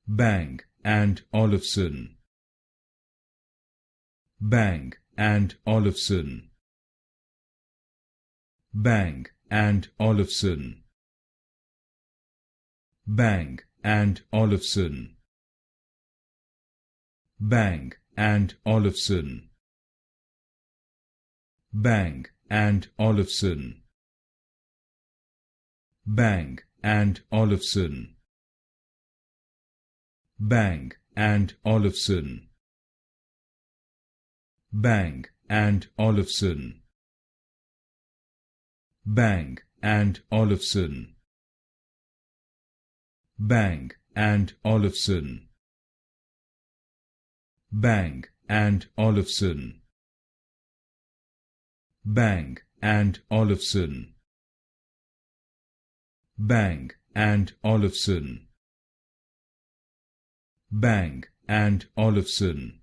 Bang and Olufsen. Bang and Olufsen. Bang and Olufsen. Bang and Olufsen. Bang and Olufsen. Bang and Olufsen. Bang and Olufsen. Bang and Olufsen. Bang and Olufsen. Bang and Olufsen. Bang and Olufsen. Bang and Olufsen. Bang and Olufsen. Bang and Olufsen. Bang and Olufsen.